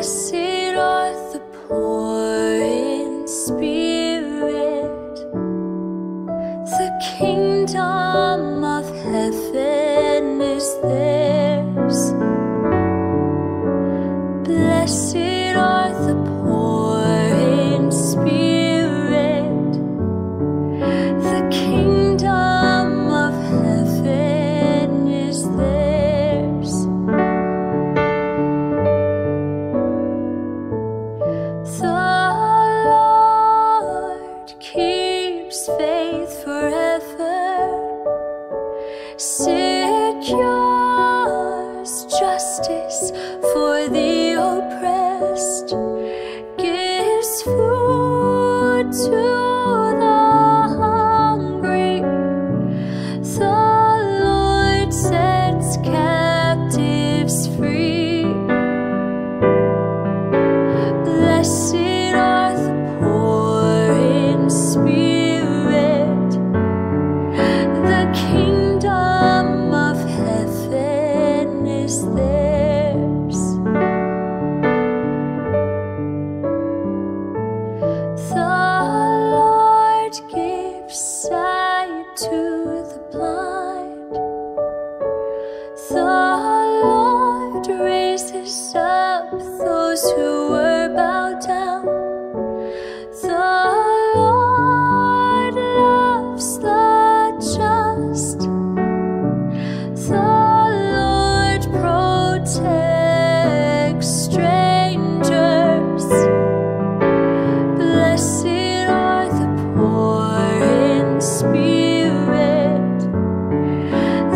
Blessed are the poor in spirit, the kingdom of heaven is theirs. Blessed are the poor in spirit, the kingdom of heaven is theirs. The Lord keeps faith forever, secures justice for the oppressed, gives food to the hungry. The Lord sets captives free. Blessed are the poor in spirit, the kingdom of heaven is theirs. The Lord gives sight to the blind. The Lord raises up those who were bowed down. The Lord loves the just. The Lord protects strangers. Blessed are the poor in spirit,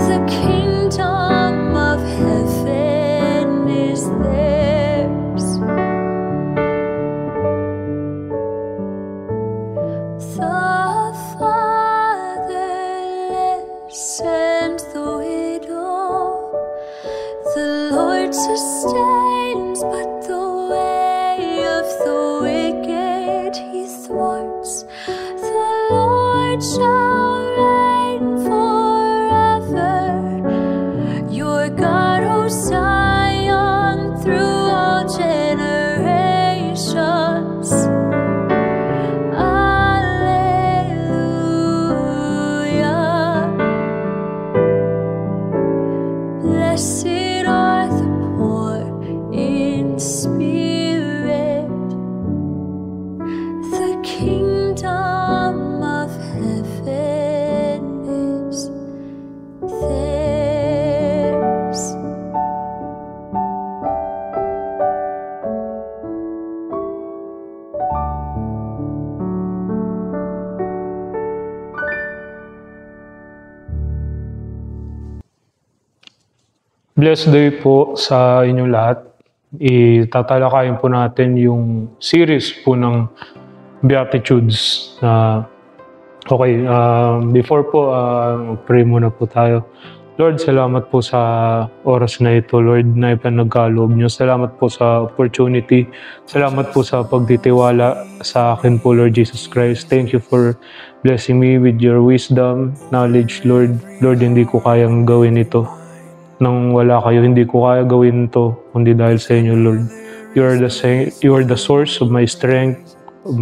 the kingdom of heaven is theirs. The fatherless and the widow, the Lord sustains, but the way of the wicked he thwarts. The Lord shall reign forever, your God, O Zion, through all generations. Alleluia. Blessed are the poor in spirit, the kingdom of heaven is theirs. Blessed day po sa inyong lahat. Itatalakayin po natin yung series po ng Beatitudes. Before po, pray muna po tayo. Lord, salamat po sa oras na ito, Lord, na ipanagkaloob niyo. Salamat po sa opportunity. Salamat po sa pagtitiwala sa akin po, Lord Jesus Christ. Thank you for blessing me with your wisdom, knowledge, Lord. Lord, hindi ko kayang gawin ito. Nang wala kayo, hindi ko kaya gawin to, kundi dahil sa inyo, Lord. You are the source of my strength, of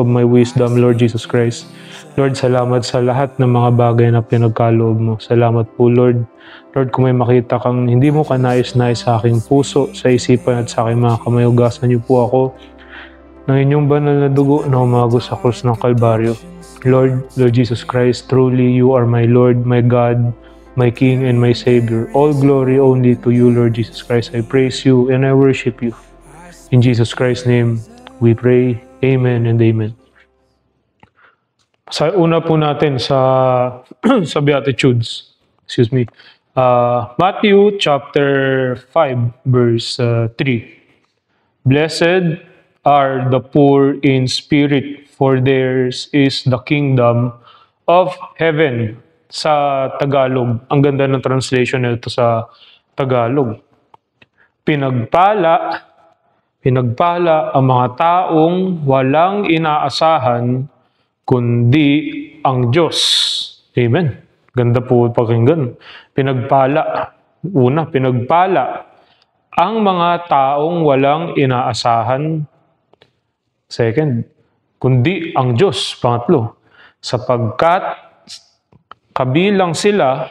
my wisdom, Lord Jesus Christ. Lord, salamat sa lahat ng mga bagay na pinagkaloob mo. Salamat po, Lord. Lord, kung may makita kang hindi mo kanais-nais sa aking puso, sa isipan at sa aking mga kamay, hugasan niyo po ako ng inyong banal na dugo na umago sa krus ng Kalbaryo. Lord Jesus Christ, truly you are my Lord, my God, my King and my Savior. All glory only to you, Lord Jesus Christ. I praise you and I worship you. In Jesus Christ's name, we pray. Amen and amen. Sa una po natin sa Beatitudes. Matthew chapter 5 verse 3. Blessed are the poor in spirit, for theirs is the kingdom of heaven. Sa Tagalog, ang ganda ng translation nito sa Tagalog. Pinagpala ang mga taong walang inaasahan kundi ang Diyos. Amen. Ganda po pakinggan. Pinagpala ang mga taong walang inaasahan. Second, kundi ang Diyos. Pangatlo, sapagkat kabilang sila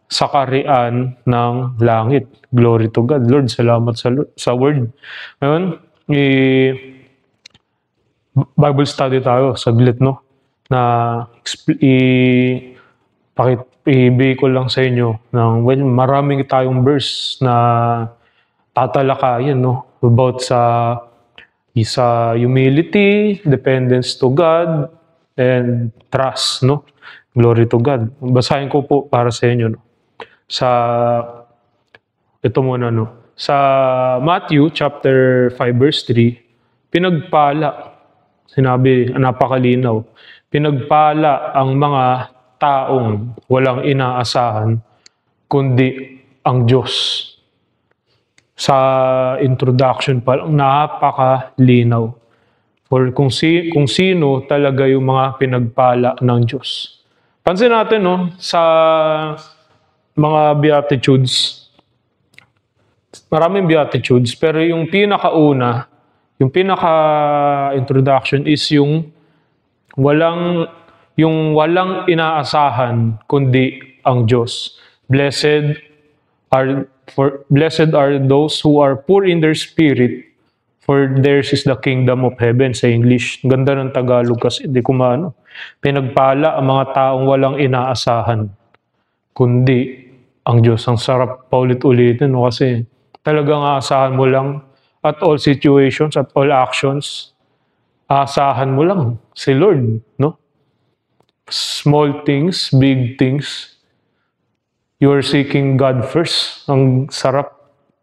sa kaharian ng langit. Glory to God. Lord, salamat sa word. Ngayon, Bible study tayo, saglit, no? Na ibigay ko lang sa inyo ng, well, maraming tayong verse na tatalakayin, no? About sa humility, dependence to God, and trust, no? Glory to God. Basahin ko po para sa inyo, no? Ito muna, no? Sa Matthew chapter 5 verse 3, pinagpala, sinabi, napakalinaw, pinagpala ang mga taong walang inaasahan, kundi ang Diyos. Sa introduction pa lang, napakalinaw. For kung sino talaga yung mga pinagpala ng Diyos. Pansin natin, no, sa mga Beatitudes, maraming Beatitudes, pero yung pinakauna, yung pinaka-introduction is yung walang inaasahan kundi ang Diyos. Blessed are those who are poor in their spirit, for theirs is the kingdom of heaven, sa English. Ganda ng Tagalog kasi, hindi ko maano. Pinagpala ang mga taong walang inaasahan, kundi ang Diyos. Ang sarap paulit-ulitin, no? Kasi talagang aasahan mo lang at all situations, at all actions, aasahan mo lang si Lord, no? Small things, big things, you are seeking God first. Ang sarap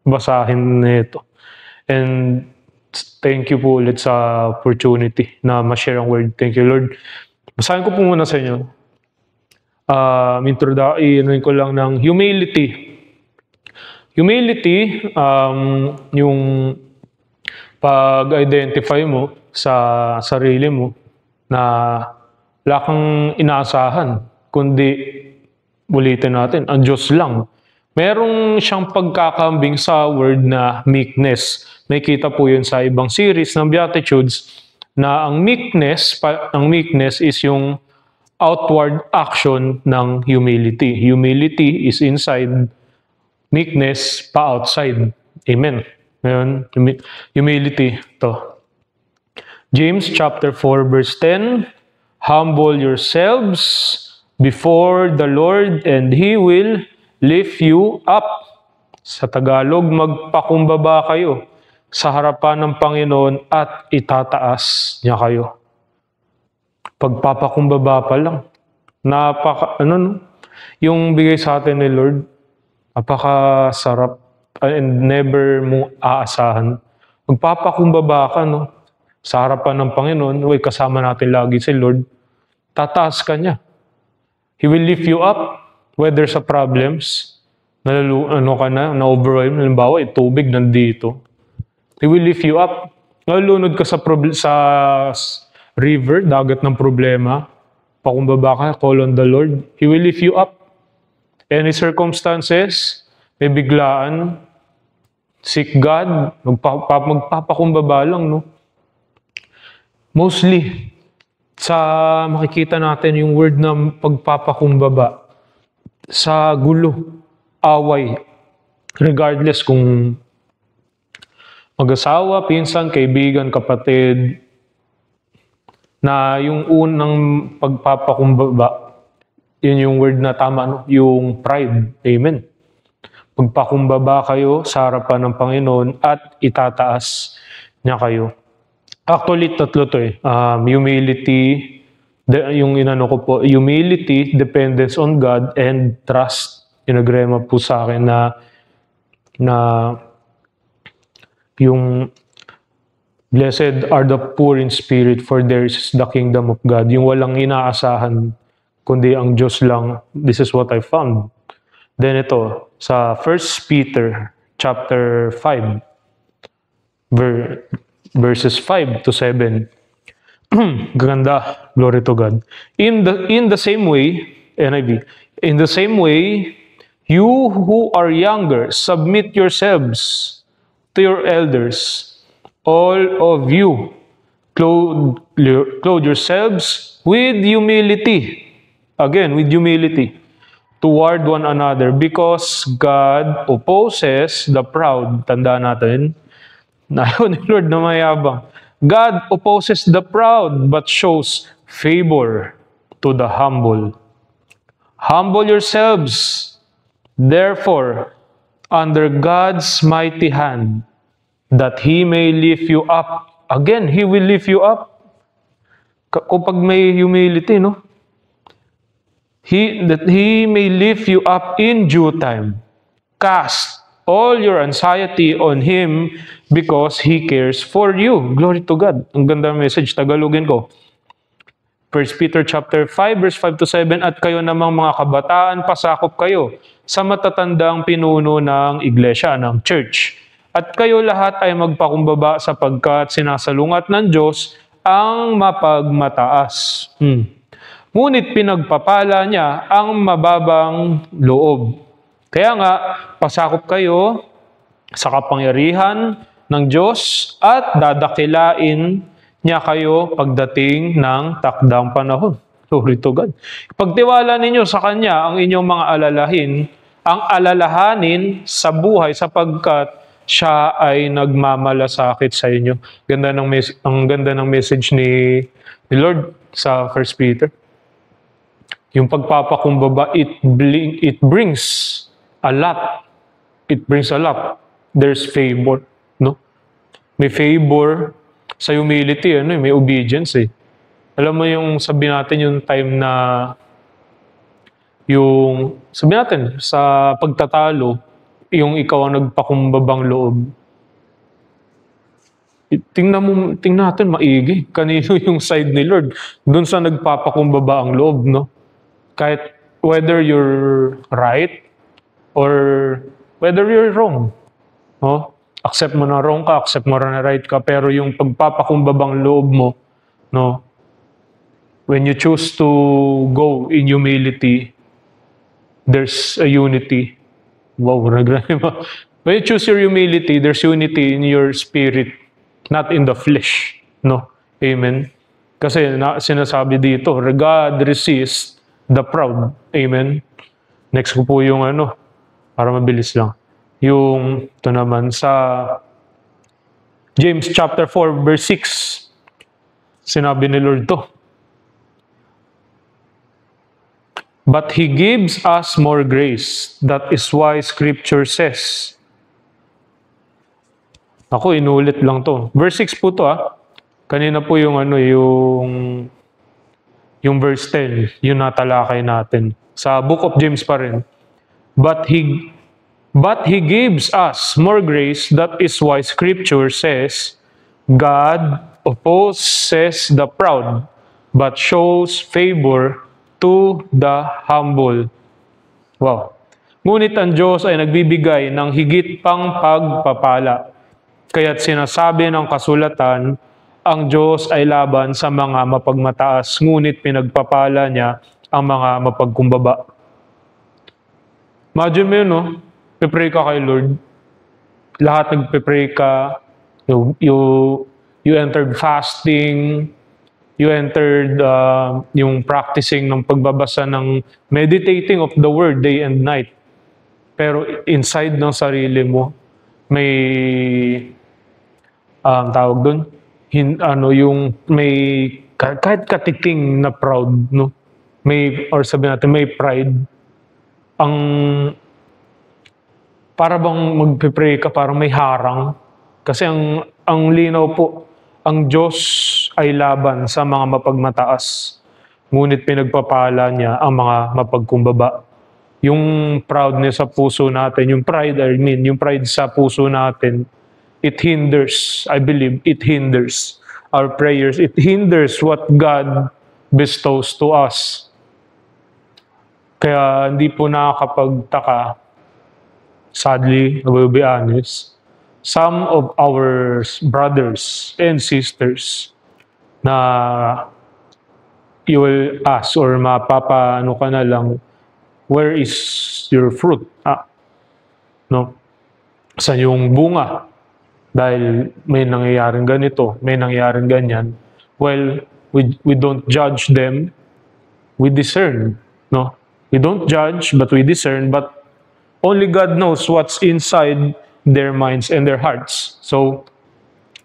basahin nito. And thank you po ulit sa opportunity na ma-share ang word. Thank you, Lord. Basahin ko po muna sa inyo. Inunin ko lang ng humility. Humility, yung pag-identify mo sa sarili mo na wala kang inaasahan, kundi ulitin natin, ang Diyos lang. Merong siyang pagkakambing sa word na meekness. Nakikita po yun sa ibang series ng Beatitudes na ang meekness is yung outward action ng humility. Humility is inside, meekness pa outside. Amen. Ngayon, humility to. James chapter 4 verse 10, humble yourselves before the Lord and He will lift you up. Sa Tagalog, magpakumbaba kayo sa harapan ng Panginoon at itataas niya kayo. Pagpapakumbaba pa lang. Yung bigay sa atin ni Lord, napakasarap and never mo aasahan. Magpapakumbaba ka, no? Sa harapan ng Panginoon, kasama natin lagi si Lord, tataas ka niya. He will lift you up, whether sa problems, na-overwhelm, halimbawa, tubig nandito. He will lift you up. Nalulunod ka sa river, dagat ng problema, pakumbaba ka, call on the Lord. He will lift you up. Any circumstances, may biglaan, seek God, magpapakumbaba lang, no? Mostly, makikita natin yung word ng pagpapakumbaba sa gulo, away, regardless kung mag-asawa, pinsan, kaibigan, kapatid, na yung unang pagpapakumbaba, yun yung word na tama, no? Yung pride. Amen. Pagpakumbaba kayo sa harapan ng Panginoon at itataas niya kayo. Actually, tatlo to eh. Humility, yung inano ko po, humility, dependence on God, and trust. Yung nagrema po sa akin na yung blessed are the poor in spirit, for theirs is the kingdom of God. Yung walang inaasahan, kundi ang Diyos lang. This is what I found. Then ito, sa 1 Peter chapter 5, verses 5 to 7. Ganda, glory to God. In the same way, NIV, in the same way, you who are younger, submit yourselves to your elders, all of you, clothe yourselves with humility. Again, with humility toward one another, because God opposes the proud. Tandaan natin, na ayaw ni Lord na mayabang. God opposes the proud, but shows favor to the humble. Humble yourselves, therefore, under God's mighty hand, that He may lift you up. Again, He will lift you up. Kapag may humility, no? That He may lift you up in due time. Cast all your anxiety on Him because He cares for you. Glory to God. Ang ganda ng message. Tagalogin ko. 1 Peter chapter 5, verse 5 to 7, at kayo namang mga kabataan, pasakop kayo sa matatandang pinuno ng iglesia, ng church. At kayo lahat ay magpakumbaba sapagkat sinasalungat ng Diyos ang mapagmataas. Ngunit pinagpapala niya ang mababang loob. Kaya nga, pasakop kayo sa kapangyarihan ng Diyos at dadakilain niya kayo pagdating ng takdang panahon. Glory to God. Pagtiwala ninyo sa Kanya ang inyong mga alalahanin sa buhay sapagkat siya ay nagmamalasakit sa inyo. Ang ganda ng message ni Lord sa 1 Peter. Yung pagpapakumbaba, it brings a lot. It brings a lot. There's favor, no? May favor sa humility, may obedience eh. Alam mo yung sabi natin yung time na sabi natin sa pagtatalo, yung ikaw ang nagpakumbabang loob. Tingnan natin maigi kanino yung side ni Lord doon sa nagpapakumbaba ang loob, no? Kahit whether you're right or whether you're wrong, no? Accept mo na wrong ka, accept mo na right ka, pero yung pagpapakumbabang loob mo, no? When you choose to go in humility, there's a unity. Wow, when you choose your humility, there's unity in your spirit, not in the flesh, no? Amen. Kasi sinasabi dito, God resists the proud. Amen. Next ko po yung para mabilis lang. Ito naman sa James chapter 4 verse 6. Sinabi ni Lord to. But He gives us more grace. That is why Scripture says. Ako, inulit lang to. Verse 6 po to Kanina po yung yung verse 10, yung natalakay natin. Sa Book of James pa rin. But he gives us more grace. That is why Scripture says, God opposes the proud, but shows favor to the humble. Wow. Ngunit ang Diyos ay nagbibigay ng higit pang pagpapala. Kaya't sinasabi ng kasulatan, ang Diyos ay laban sa mga mapagmataas, ngunit pinagpapala niya ang mga mapagkumbaba. Imagine mo yun, no? Pipray ka kay Lord. Lahat nagpipray ka. You entered fasting. You entered yung practicing ng pagbabasa ng meditating of the Word day and night. Pero inside ng sarili mo, may tawag doon, yung may kahit katiting na proud, no? Or sabi natin, may pride. Para bang magpipray ka, parang may harang. Kasi ang linaw po, ang Diyos ay laban sa mga mapagmataas. Ngunit pinagpapala niya ang mga mapagkumbaba. Yung proudness sa puso natin, yung pride sa puso natin, it hinders, I believe, it hinders our prayers. It hinders what God bestows to us. Kaya hindi po nakakapagtaka, sadly, I will be honest, some of our brothers and sisters na you will ask or mapapaano ka na lang, where is your fruit? No? Saan yung bunga dahil may nangyayaring ganito, may nangyayaring ganyan. Well, we don't judge them, we discern, no? We don't judge, but we discern, but only God knows what's inside their minds and their hearts. So,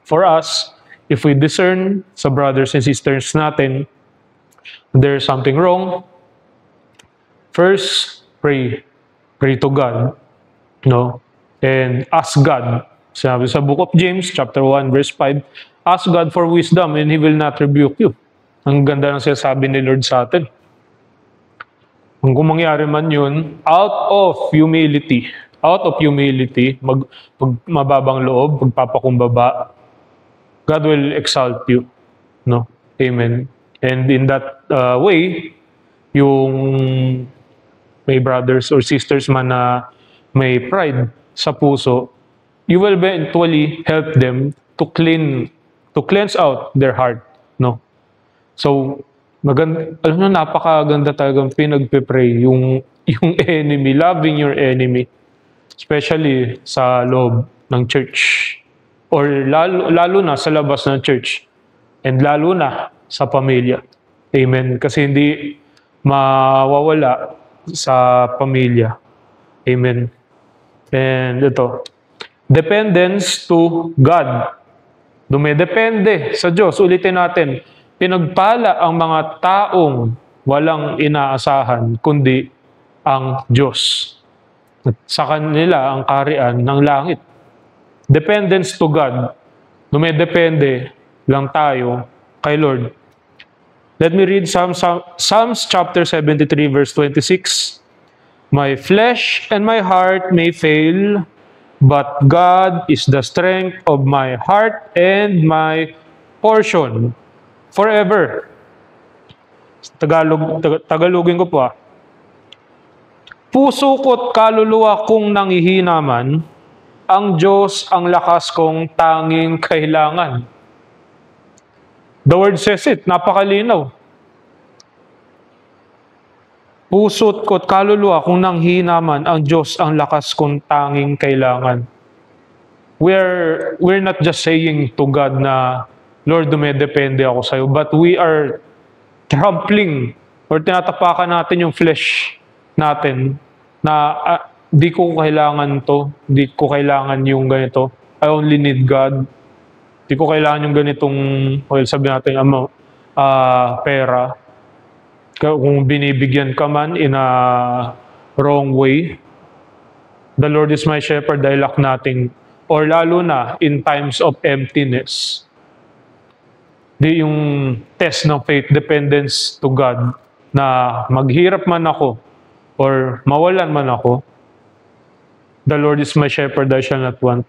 for us, if we discern sa brothers and sisters natin, there's something wrong, first, pray. Pray to God, no? And ask God. Sabi sa book of James, chapter 1, verse 5, ask God for wisdom and He will not rebuke you. Ang ganda ng sinasabi ni Lord sa atin. Kung mangyari man yun, out of humility, mababang loob, magpapakumbaba, God will exalt you. No? Amen. And in that way, yung may brothers or sisters man na may pride sa puso, you will eventually help them to cleanse out their heart. No? So, alam mo, napakaganda talagang pinagpe-pray yung enemy, loving your enemy, especially sa loob ng church or lalo na sa labas ng church and lalo na sa pamilya. Amen. Kasi hindi mawawala sa pamilya. Amen. And ito, dependence to God. Dumedepende sa Diyos. Ulitin natin, pinagpala ang mga taong walang inaasahan, kundi ang Diyos. At sa kanila ang kaharian ng langit. Dependence to God. Dumedepende lang tayo kay Lord. Let me read Psalms chapter 73 verse 26. My flesh and my heart may fail, but God is the strength of my heart and my portion forever. Tagalogin ko po. Puso ko't kaluluwa kong nanghihina man, ang Diyos ang lakas kong tanging kailangan. The word says it, napakalinaw. Puso't ko't kaluluwa kung nanghihina man, ang Diyos ang lakas kong tanging kailangan. We're not just saying to God na, Lord, dumedepende ako sa iyo, but we are trampling or tinatapakan natin yung flesh natin na di ko kailangan to, di ko kailangan yung ganito. I only need God. Di ko kailangan yung ganitong, well, sabi natin, pera. Kung binibigyan ka man in a wrong way, the Lord is my shepherd, I lack nothing. Or lalo na, in times of emptiness. Di yung test ng faith, dependence to God, na maghirap man ako, or mawalan man ako, the Lord is my shepherd, I shall not want.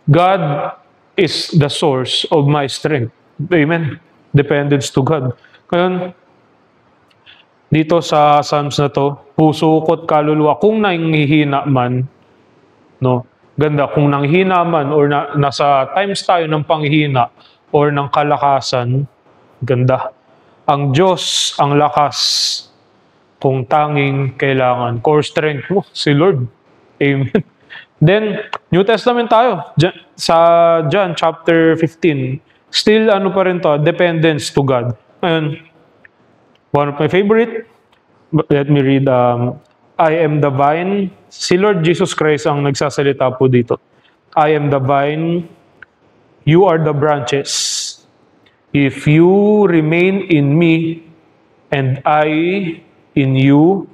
God is the source of my strength. Amen. Dependence to God. Ngayon, dito sa Psalms na to, puso ko't kaluluwa, kung nanghihina man, no? Ganda, kung nanghihina man, or nasa times tayo ng panghihina, or ng kalakasan, ganda. Ang Diyos, ang lakas, kung tanging kailangan. Core strength mo, si Lord. Amen. Then, New Testament tayo. Sa John chapter 15, still ano pa rin to, dependence to God. Ngayon, one of my favorite, let me read, I am the vine. Si Lord Jesus Christ ang nagsasalita po dito. I am the vine, you are the branches. If you remain in me, and I in you,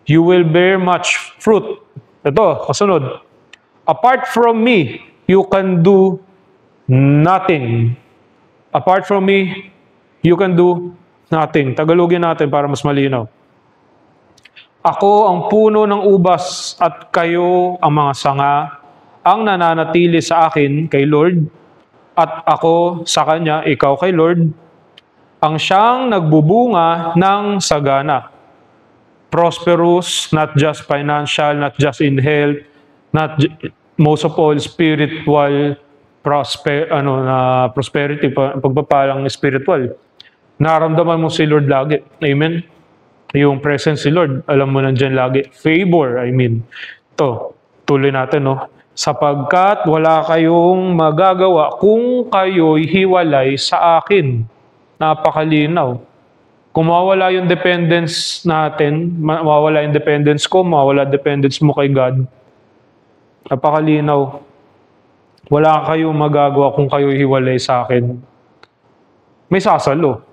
you will bear much fruit. Ito, kasunod. Apart from me, you can do nothing. Apart from me, you can do nothing. Tagalogin natin para mas malinaw. Ako ang puno ng ubas at kayo ang mga sanga, ang nananatili sa akin kay Lord, at ako sa Kanya, ikaw kay Lord, ang siyang nagbubunga ng sagana. Prosperous, not just financial, not just in health, most of all spiritual prosperity, pagpapalang spiritual. Naramdaman mo si Lord lagi. Amen. Yung presence si Lord, alam mo nandiyan lagi. Favor, I mean. Ito, tuloy natin, no? sapagkat wala kayong magagawa kung kayo'y hiwalay sa akin. Napakalinaw. Kung mawala yung dependence natin, mawala yung dependence ko, mawala dependence mo kay God, napakalinaw. Wala kayong magagawa kung kayo'y hiwalay sa akin. May sasalo.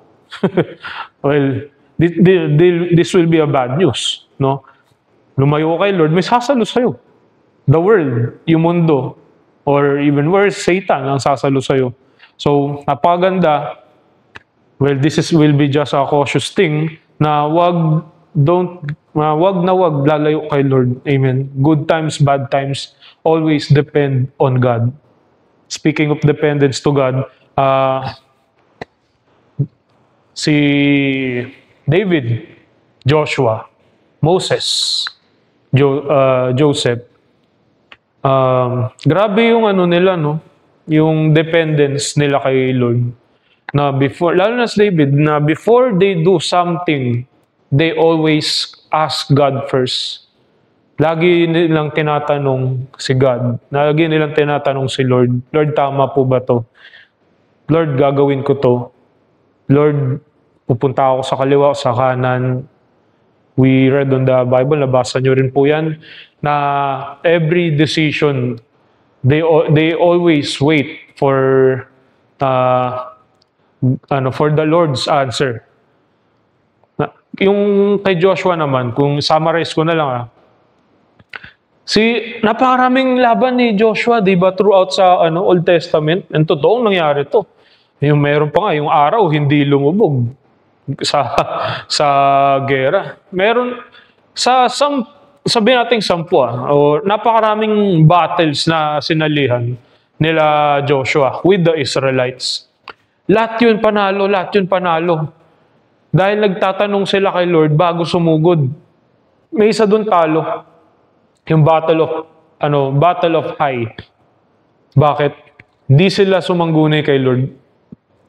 Well, this will be a bad news, no? Lumayo kay Lord, may sasalo sa'yo. The world, yung mundo, or even worse, Satan ang sasalo sa'yo. So, napakaganda. Well, will be just a cautious thing na wag lalayo kay Lord. Amen. Good times, bad times, always depend on God. Speaking of dependence to God, si David, Joshua, Moses, Joseph, grabe yung nila, no? Yung dependence nila kay Lord. Na before, lalo na si David, na before they do something, they always ask God first. Lagi nilang tinatanong si God. Lagi nilang tinatanong si Lord. Lord, tama po ba to? Lord, gagawin ko to. Lord, pupunta ako sa kaliwa o sa kanan. We read on the Bible, nabasa nyo rin po yan, na every decision, they always wait for the Lord's answer. Yung kay Joshua naman, kung summarize ko na lang napakaraming laban ni Joshua, di ba, throughout sa Old Testament, and totoong nangyari to. Yung meron pa nga, yung araw hindi lumubog sa gera. Meron sabihin natin 10 o napakaraming battles na sinalihan nila Joshua with the Israelites. Lahat yun panalo. Dahil nagtatanong sila kay Lord bago sumugod. May isa doon talo. Yung Battle of Ai. Bakit? Di sila sumangguni kay Lord.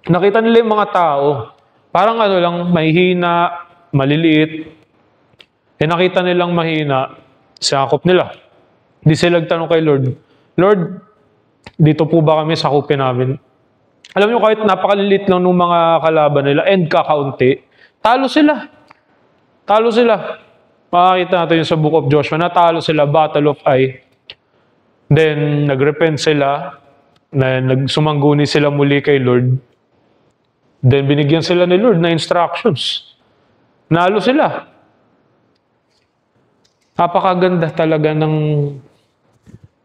Nakita nila yung mga tao. Parang lang, mahihina, maliliit. Nakita nilang mahina, sakop nila. Di sila nagtanong kay Lord, Lord, dito po ba kami sakupin namin? Alam niyo, kahit napakalilit lang ng mga kalaban nila and kakaunti, talo sila. Makakita natin yung sa Book of Joshua, natalo sila, Battle of Ai. Then, nagrepent sila, nagsumangguni sila muli kay Lord. Then, binigyan sila ni Lord na instructions. Nalo sila. Napakaganda talaga ng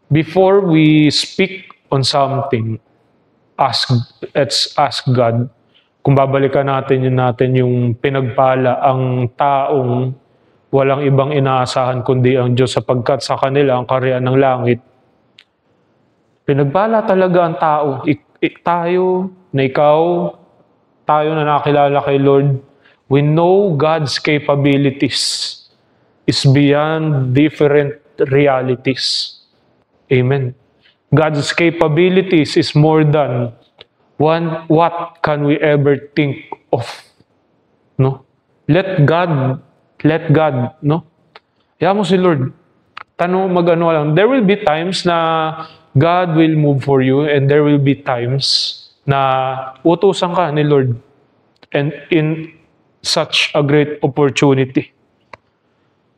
before we speak on something, let's ask God. Kung babalikan natin yung pinagpala ang taong walang ibang inaasahan kundi ang Diyos sapagkat sa kanila ang kaharian ng langit. Pinagpala talaga ang tao. Tayo na nakilala kay Lord, we know God's capabilities is beyond different realities. Amen. God's capabilities is more than what can we ever think of. No? Let God, no? Kaya mo si Lord. Lang. There will be times na God will move for you and there will be times na utusan ka ni Lord. And in such a great opportunity.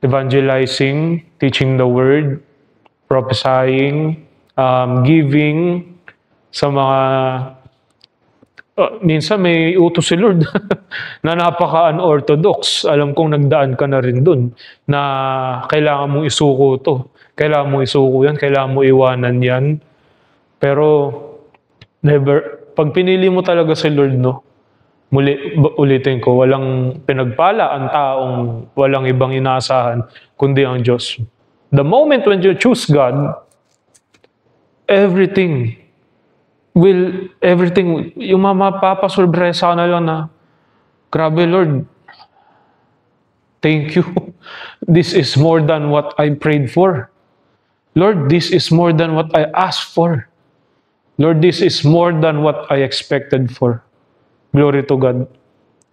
Evangelizing, teaching the word, prophesying, giving sa mga minsan may utos si Lord na napaka-unorthodox. Alam kong nagdaan ka na rin dun na kailangan mong isuko to. Kailangan mong isuko yan, kailangan mo iwanan yan. Pero pag pinili mo talaga si Lord, no, ulitin ko, walang pinagpala ang taong walang ibang inaasahan kundi ang Diyos. The moment when you choose God, everything, yung mapapasurpresa ka na lang na, grabe Lord, thank you. This is more than what I prayed for. Lord, this is more than what I asked for. Lord, this is more than what I expected for. Glory to God.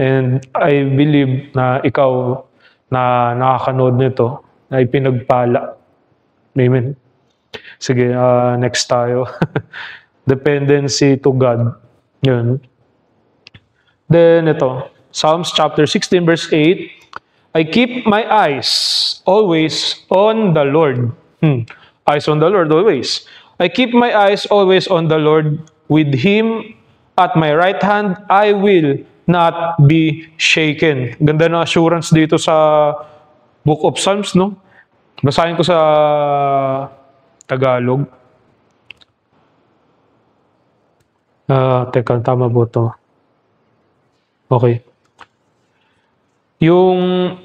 And I believe na ikaw na nakakanood nito ay pinagpala. Amen. Sige, next tayo. Dependency to God. Yun. Then ito, Psalms chapter 16 verse 8, I keep my eyes always on the Lord. Eyes on the Lord always. I keep my eyes always on the Lord. With Him at my right hand, I will not be shaken. Ganda na assurance dito sa Book of Psalms, no? Basahin ko sa Tagalog. Teka, tama ba ito? Okay. Yung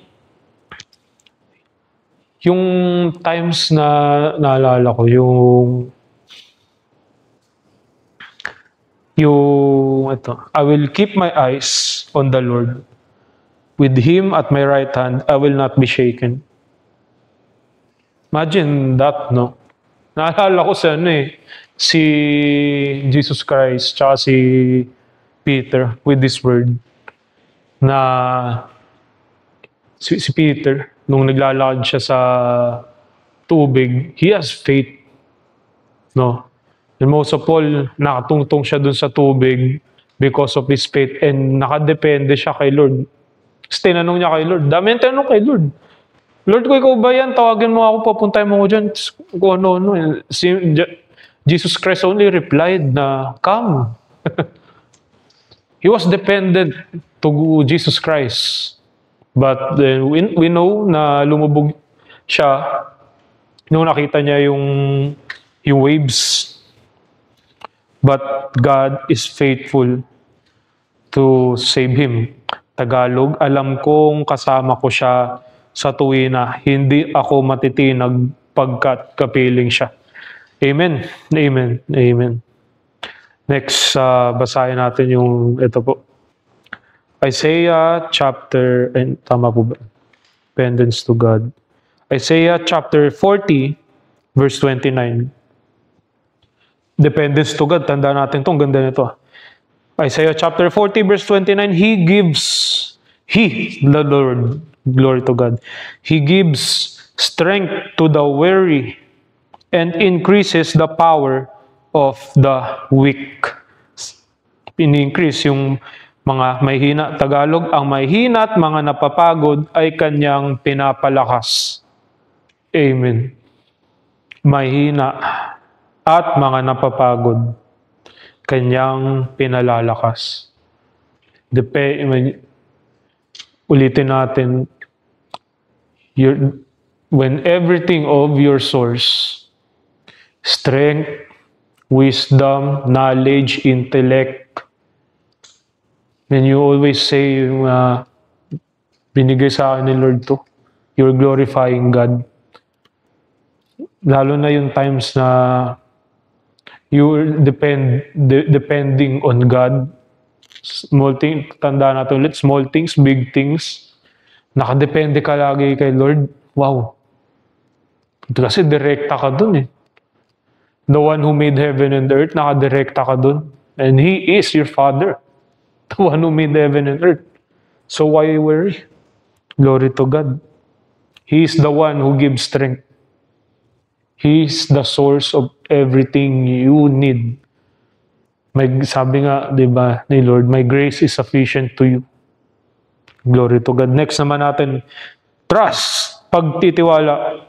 times na naalala ko, yung ito, I will keep my eyes on the Lord. With Him at my right hand, I will not be shaken. Imagine that, no? Naalala ko si Jesus Christ, tsaka si Peter with this word. Na si Peter, nung naglalakad siya sa tubig, he has faith. No? And most of all, nakatungtong siya dun sa tubig because of his faith and nakadepende siya kay Lord. Tapos tinanong niya kay Lord. Dami ang tanong kay Lord. Lord, kung ikaw ba yan, tawagin mo ako, papuntay mo ko dyan. Kung ano. Jesus Christ only replied na, come. He was dependent to Jesus Christ. But we know na lumubog siya nung nakita niya yung waves. But God is faithful to save him. Tagalog, alam kong kasama ko siya sa tuwina, hindi ako matitinag pagkat kapiling siya. Amen. Amen. Amen. Next, basahin natin yung ito po. Isaiah chapter, tama po ba? Dependence to God. Isaiah chapter 40, verse 29. Dependence to God. Tanda natin itong ganda nito. Isaiah chapter 40, verse 29, He, the Lord, glory to God, He gives strength to the weary and increases the power of the weak. In-increase yung mga may hina. Tagalog, ang may hina at mga napapagod ay kanyang pinapalakas. Amen. May hina at mga napapagod, kanyang pinalalakas. Ulitin natin, when everything of your source, strength, wisdom, knowledge, intellect, when you always say, binigay sa akin ni Lord to, you're glorifying God. Lalo na yung times na you're depending on God. Small thing, tanda natin ulit, small things, big things. Nakadepende ka lagi kay Lord. Wow. Kasi direkta ka dun eh. The one who made heaven and earth, nakadirekta ka dun. And He is your Father. The one who made heaven and earth. So why worry? Glory to God. He is the one who gives strength. He is the source of everything you need. Sabi nga, di ba, ni Lord, my grace is sufficient to you. Glory to God. Next naman natin, trust, pagtitiwala.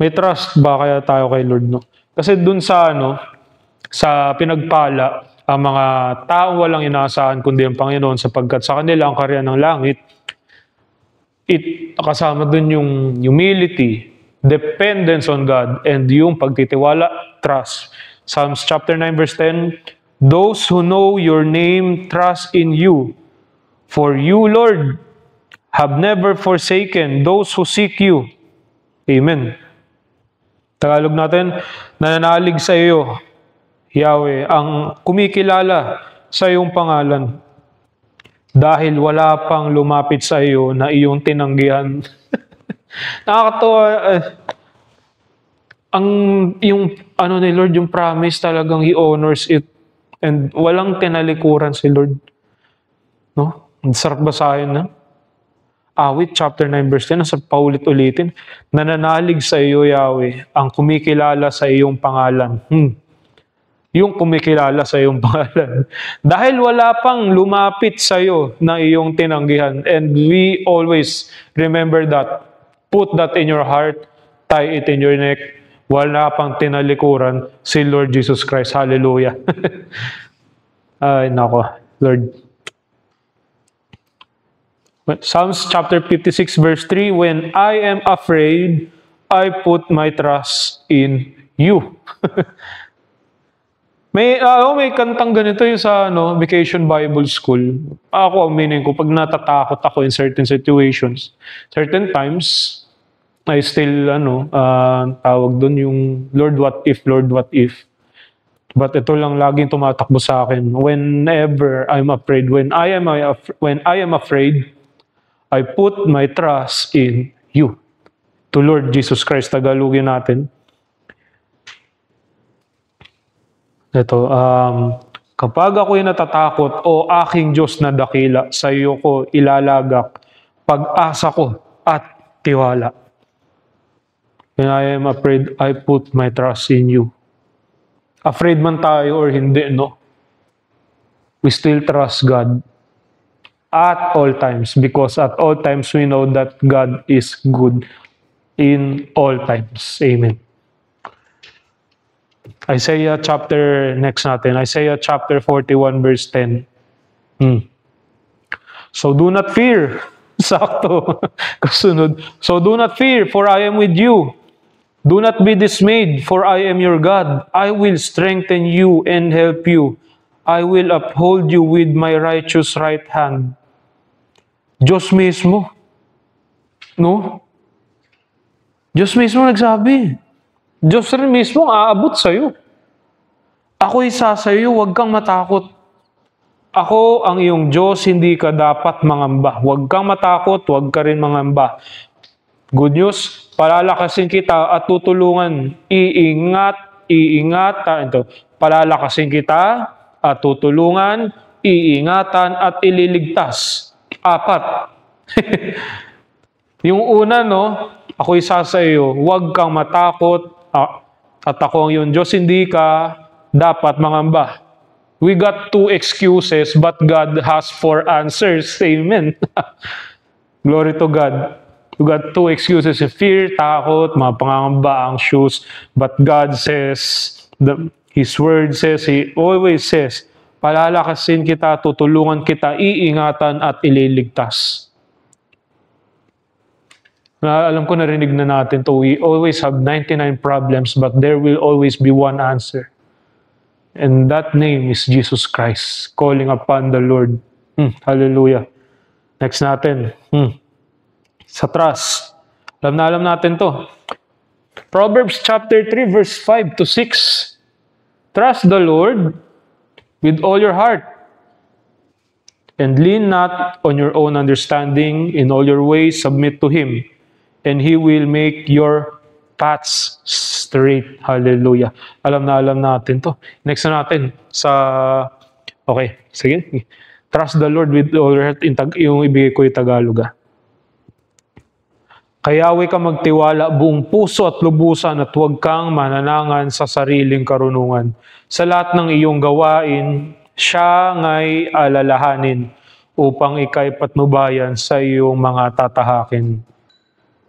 May trust ba kaya tayo kay Lord, no? Kasi dun sa sa pinagpala, ang mga taong walang inaasahan kundi ang Panginoon sapagkat sa kanila ang karya ng langit, kasama dun yung humility, dependence on God, and yung pagtitiwala, trust. Psalms chapter 9 verse 10, those who know your name trust in you. For you, Lord, have never forsaken those who seek you. Amen. Tagalog natin, nananalig sa iyo, Yahweh, ang kumikilala sa iyong pangalan. Dahil wala pang lumapit sa iyo na iyong tinanggihan. Nakakatawa. Yung ni Lord, yung promise talagang He honors it. And walang tinalikuran si Lord. No? Ang sarap basahin na. Awit chapter 9 verse 10, nasa paulit-ulitin, nananalig sa iyo, Yahweh, ang kumikilala sa iyong pangalan. Yung kumikilala sa iyong pangalan. Dahil wala pang lumapit sa iyo na iyong tinanggihan. And we always remember that. Put that in your heart, tie it in your neck. Wala pang tinalikuran si Lord Jesus Christ. Hallelujah. Ay, nako, Lord. Psalms chapter 56 verse 3, when I am afraid, I put my trust in you. May kantang ganito yung sa Vacation Bible School. Ako, meaning ko, pag natatakot ako in certain situations, certain times, I still, tawag doon yung Lord, what if, Lord, what if. But ito lang laging tumatakbo sa akin. Whenever I'm afraid, when I am afraid, I put my trust in you. To Lord Jesus Christ, Tagalogin natin. Ito, kapag ako'y natatakot, o aking Diyos na dakila, sa iyo ko ilalagak pag-asa ko at tiwala. When I am afraid, I put my trust in you. Afraid man tayo or hindi, no? We still trust God at all times, because at all times we know that God is good in all times. Amen. Isaiah chapter 41 verse 10. So do not fear. Sakto. Kasunod. So do not fear, for I am with you. Do not be dismayed, for I am your God. I will strengthen you and help you. I will uphold you with my righteous right hand. Diyos mismo. No? Diyos mismo nagsabi. Diyos rin mismo aabot sa'yo. Ako'y sasayo, huwag kang matakot. Ako ang iyong Diyos, hindi ka dapat mangamba. Huwag kang matakot, huwag ka rin mangamba. Good news, palalakasin kita at tutulungan. Palalakasin kita at tutulungan, iingatan at ililigtas. 4. Yung una, ako'y sasayo, huwag kang matakot, at ako ang iyong Diyos, hindi ka dapat mangamba. We got 2 excuses, but God has 4 answers. Amen. Glory to God. We got 2 excuses: fear, takot, mga pangangamba, anxious. But God says, His Word says, He always says, palalakasin kita, tutulungan kita, iingatan at ililigtas. Alam ko, narinig na natin to. We always have 99 problems, but there will always be one answer. And that name is Jesus Christ, calling upon the Lord. Hallelujah. Next natin. Sa trust. Alam natin to. Proverbs chapter 3, verse 5 to 6. Trust the Lord with all your heart, and lean not on your own understanding. In all your ways submit to Him, and He will make your paths straight. Hallelujah. Alam natin to. Next na natin okay, sige. Trust the Lord with all your heart. Yung ibigay ko yung Tagalog. Kayawi ka magtiwala buong puso at lubusan, at huwag kang mananangan sa sariling karunungan. Sa lahat ng iyong gawain, siya nga'y alalahanin upang ika'y patnubayan sa iyong mga tatahakin.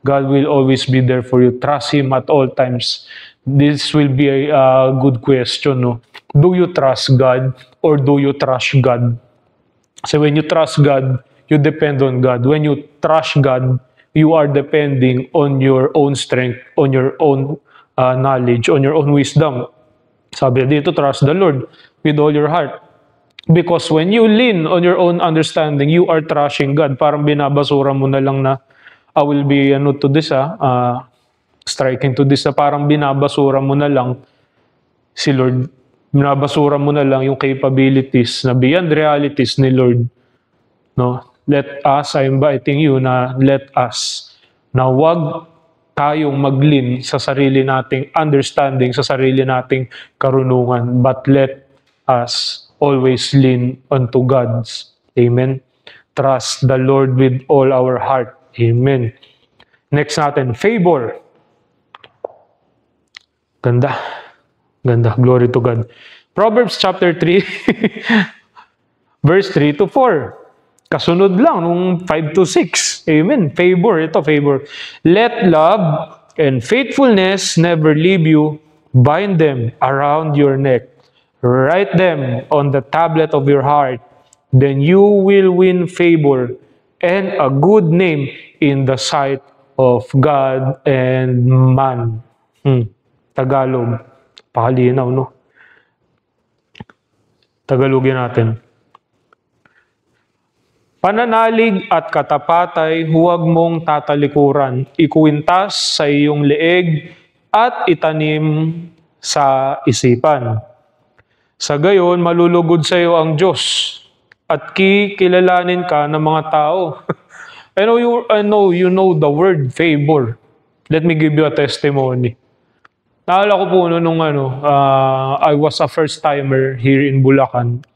God will always be there for you. Trust Him at all times. This will be a good question. No? Do you trust God or do you trust God? So when you trust God, you depend on God. When you trust God, you are depending on your own strength, on your own knowledge, on your own wisdom. Sabi dito, trust the Lord with all your heart. Because when you lean on your own understanding, you are trusting God. Parang binabasura mo na lang na, I will be striking to this. Parang binabasura mo na lang si Lord. Binabasura mo na lang yung capabilities na beyond realities ni Lord. No? Let us, I'm inviting you na let us, na wag tayong maglin sa sarili nating understanding, sa sarili nating karunungan, but let us always lean unto God's. Amen. Trust the Lord with all our heart. Amen. Next natin, favor. Ganda. Ganda. Glory to God. Proverbs chapter 3, verse 3 to 4. Kasunod lang nung 5 to 6. Amen. Favor. Ito, favor. Let love and faithfulness never leave you. Bind them around your neck. Write them on the tablet of your heart. Then you will win favor and a good name in the sight of God and man. Tagalog. Pakalinaw, no? Tagalogin natin. Pananalig at katapatay, huwag mong tatalikuran. Ikuwintas sa iyong leeg at itanim sa isipan. Sa gayon, malulugod sa iyo ang Diyos at kikilalanin ka ng mga tao. I know you know the word favor. Let me give you a testimony. Naalala ko po nung I was a first timer here in Bulacan.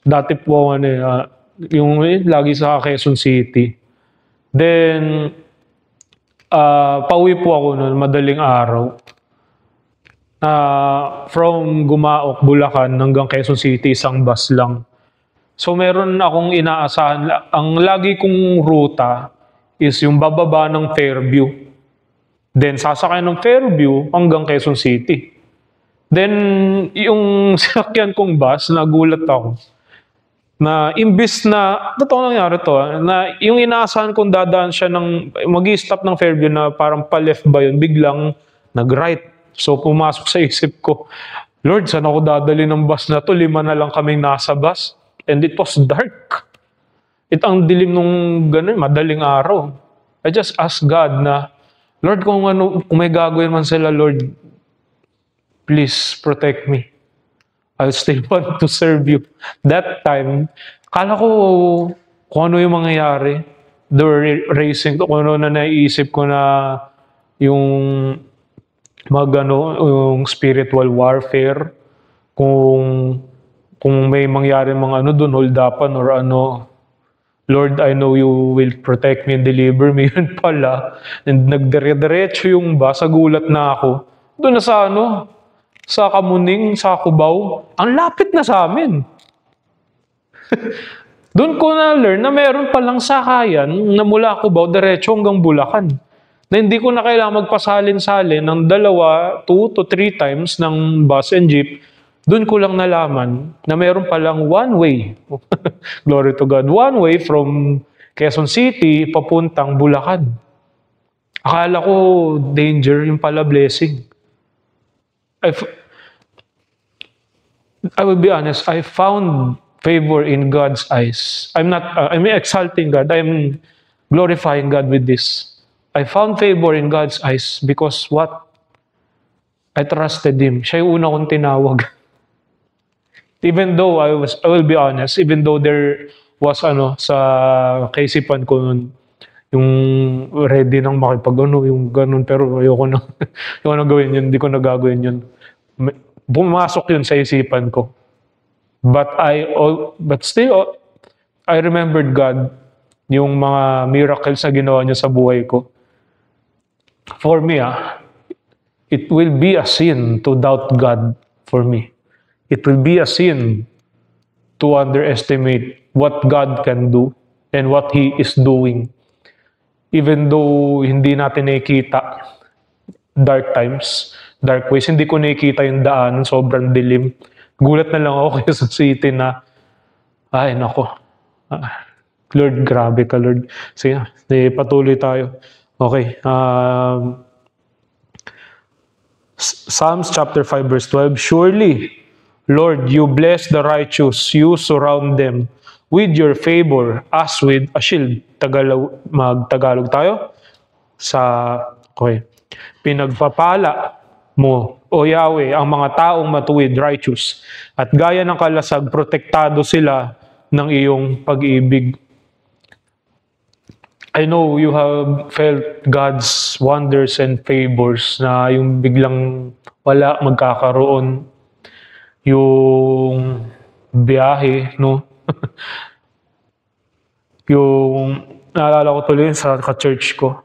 Dati po yung lagi sa Quezon City. Then, pauwi po ako noon, madaling araw. From Gumaok, Bulacan, hanggang Quezon City, isang bus lang. So, meron akong inaasahan. Ang lagi kong ruta is yung bababa ng Fairview. Then, sasakay ng Fairview hanggang Quezon City. Then, yung sinakyan kong bus, nagulat ako. Na imbis na, totoo nangyari to, na yung inaasahan kong dadaan siya mag-i-stop ng Fairview na parang pa-left ba yun, biglang nag-right. So pumasok sa isip ko, Lord, saan ako dadali ng bus na to? 5 na lang kaming nasa bus. And it was dark. Ang dilim nung ganun, madaling araw. I just asked God na, Lord, kung may gagawin man sila, Lord, please protect me. I'll still want to serve you. That time, kala ko kung ano yung mangyayari. They were racing. Kung ano na naiisip ko na yung yung spiritual warfare. Kung may mangyari mga doon, hold upan or Lord, I know you will protect me and deliver me. Yun pala. And nagdire-diretso yung bus. Gulat na ako. Doon na sa Kamuning, sa Cubao, ang lapit na sa amin. Doon ko na-learn na meron palang sakayan na mula Cubao, diretso hanggang Bulacan. Na hindi ko na kailangan magpasalin-salin ng 2 to 3 times ng bus and jeep. Doon ko lang nalaman na meron palang one way. Glory to God. One way from Quezon City papuntang Bulacan. Akala ko danger, yung pala blessing. I will be honest, I found favor in God's eyes. I'm exalting God. I'm glorifying God with this. I found favor in God's eyes because what? I trusted Him. Siya yung una kong tinawag. Even though I will be honest, even though there was sa kaisipan ko nun, yung ready nang yung ganun, pero ayoko na gawin yun, hindi ko nagagawin yun. Pumasok yun sa isipan ko. But still, I remembered God, yung mga miracles na ginawa niya sa buhay ko. For me, it will be a sin to doubt God for me. It will be a sin to underestimate what God can do and what He is doing. Even though hindi natin nakikita dark times, dark ways, hindi ko nakikita yung daan, sobrang dilim. Gulat na lang ako kaya sa city na, ay nako, Lord, grabe ka Lord. Sige, patuloy tayo. Okay, Psalms chapter 5 verse 12, surely, Lord, you bless the righteous, you surround them with your favor as with a shield. Magtagalog tayo. Okay. Pinagpapala mo, O Yahweh, ang mga taong matuwid, righteous, at gaya ng kalasag, protektado sila ng iyong pag-ibig. I know you have felt God's wonders and favors na yung biglang wala magkakaroon. Yung biyahe, no? Yung naalala ko tuloy yun sa ka-church ko.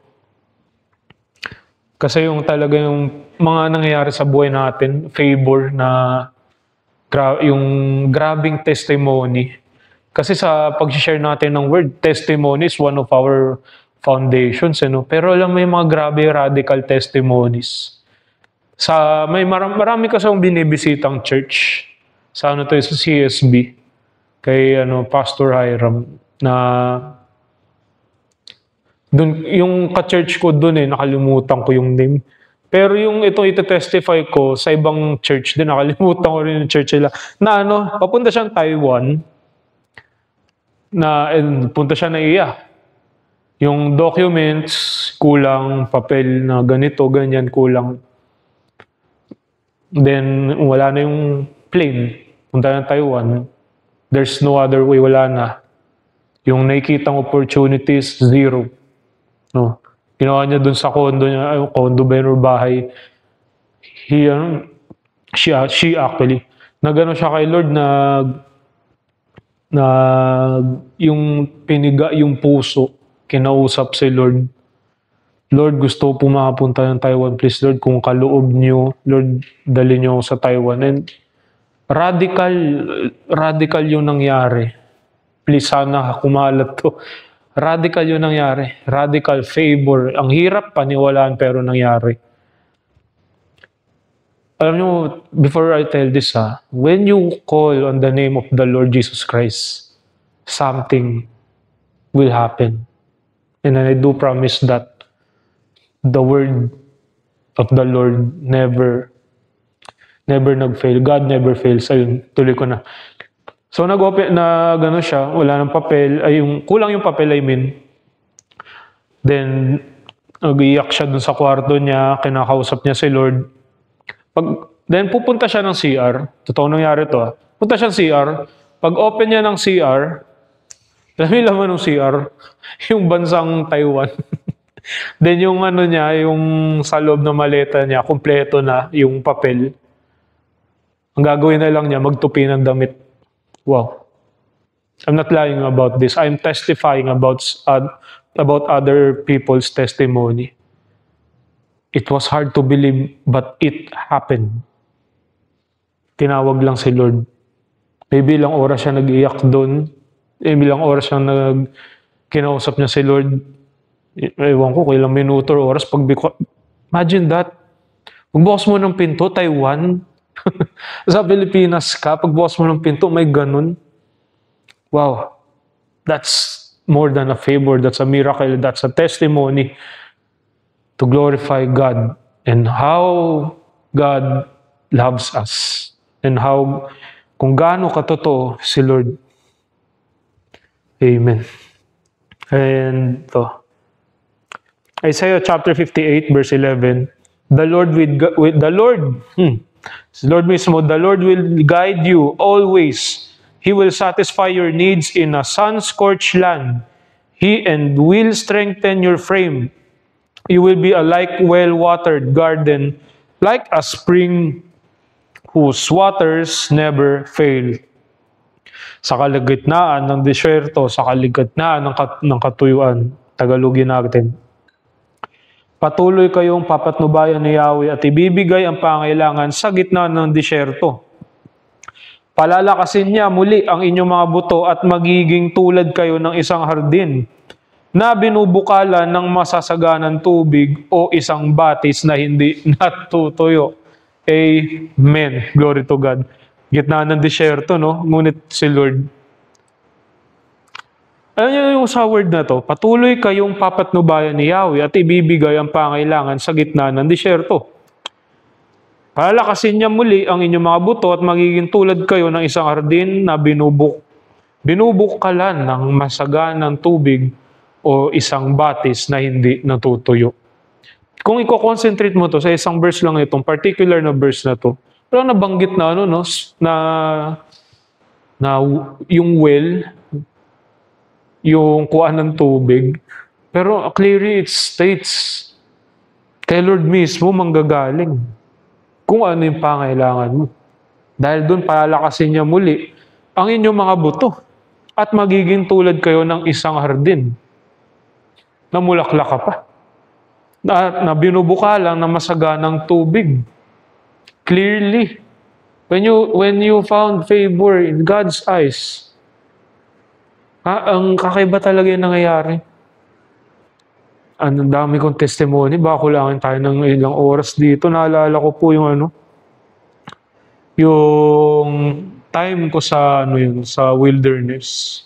Kasi yung talaga yung mga nangyayari sa buhay natin, favor na yung grabing testimony. Kasi sa pag-share natin ng word, testimony is one of our foundations. Pero alam mo yung mga grabe radical testimonies. Marami kasi akong binibisitang church. Sa sa CSB. Kay Pastor Hiram na dun, yung ka-church ko dun nakalimutan ko yung name. Pero yung itong ite-testify ko sa ibang church din, nakalimutan ko rin yung church nila. Na papunta siyang Taiwan, punta siya na iya. Yung documents, kulang, papel na ganito, ganyan, kulang. Then, wala na yung plane. Punta na Taiwan. There's no other way, wala na. Yung nakikitang opportunities, zero. No. Ginawa niya dun sa condo niya, condo ba yun or bahay. She actually, nagano siya kay Lord na yung piniga yung puso, kinausap si Lord. Lord, gusto po makapunta ng Taiwan. Please, Lord, kung kaloob niyo, Lord, dali niyo ako sa Taiwan. And radical yung nangyari. Please, sana kumalat to. Radical yung nangyari. Radical favor. Ang hirap paniwalaan pero nangyari. Alam niyo, before I tell this, when you call on the name of the Lord Jesus Christ, something will happen. And I do promise that the word of the Lord never nag-fail. God never fails. Ayun, tuloy ko na. So nag-open na gano'n siya, wala ng papel, kulang yung papel, I mean. Then nag-iyak siya dun sa kwarto niya, kinakausap niya si Lord. Then pupunta siya ng CR, totoo nangyari to. Punta siya ng CR, pag open niya ng CR, alam mo yung laman ng CR, yung bansang Taiwan. Then yung yung sa loob ng maleta niya, kumpleto na yung papel. Ang gagawin na lang niya, magtupi ng damit. Wow. I'm not lying about this. I'm testifying about other people's testimony. It was hard to believe, but it happened. Tinawag lang si Lord. Maybe ilang oras siya nag-iyak doon. Maybe ilang oras siya kinausap niya si Lord. Ewan ko, ilang minuto or oras. Imagine that. Pagbukas mo ng pinto, Taiwan. Sa Pilipinas ka, pagbukas mo ng pinto, may ganun. Wow. That's more than a favor. That's a miracle. That's a testimony to glorify God and how God loves us and kung gaano katotoo si Lord. Amen. And Isaiah chapter 58 verse 11, the Lord mismo, the Lord will guide you always. He will satisfy your needs in a sun-scorched land. He will strengthen your frame. You will be like well-watered garden, like a spring whose waters never fail. Sa kalagitnaan ng disyerto, sa kalagitnaan ng katuyuan, Tagalogin natin. Patuloy kayong papatnubayan ni Yahweh at ibibigay ang pangailangan sa gitna ng disyerto. Palalakasin niya muli ang inyong mga buto at magiging tulad kayo ng isang hardin na binubukalan ng masasaganang tubig o isang batis na hindi natutuyo. Amen. Glory to God. Gitna ng disyerto, no? Ngunit si Lord. Alam niyo yung sa word na to, patuloy kayong papatnubayan ni Yahweh at ibibigay ang pangailangan sa gitna ng disyerto. Palalakasin niya muli ang inyong mga buto at magiging tulad kayo ng isang hardin na binubukalan ng masaganang tubig o isang batis na hindi natutuyo. Kung i-concentrate mo to sa isang verse lang itong particular na verse na to, parang nabanggit na na yung well, yung kuhaan ng tubig. Pero clearly it states, kay Lord mismo manggagaling kung ano yung pangailangan mo. Dahil doon palalakasin niya muli ang inyong mga buto at magiging tulad kayo ng isang hardin. namulaklak ka pa. Na binubuka lang na masaganang tubig. Clearly, when you found favor in God's eyes, ang kakaiba talaga yung nangyayari. Ang dami kong testimony, baka kulangin tayo ng ilang oras dito. Naalala ko po yung yung time ko sa sa wilderness.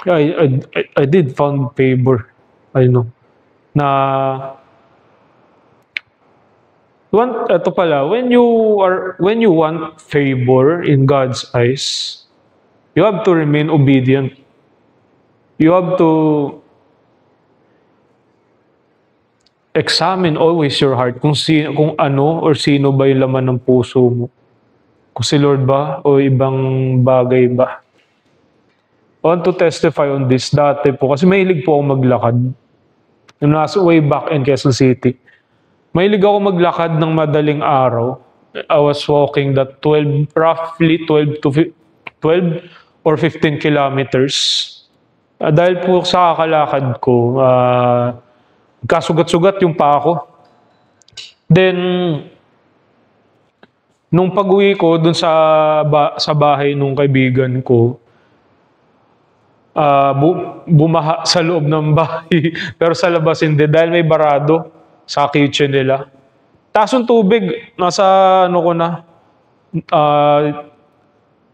I did found favor. I know. Na ito pala, when you want favor in God's eyes, you have to remain obedient. You have to examine always your heart kung ano or sino ba yung laman ng puso mo. Kung si Lord ba o ibang bagay ba. I want to testify on this dati po kasi mahilig po ako maglakad. Yung nasa way back in Quezon City. Mahilig ako maglakad ng madaling araw. I was walking that roughly 12 or 15 kilometers. Dahil po sa kakalakad ko, kasugat-sugat yung paa ko. Then, nung pag-uwi ko dun sa bahay nung kaibigan ko, bumaha sa loob ng bahay. Pero sa labas hindi, dahil may barado sa kitchen nila. Taas yung tubig, nasa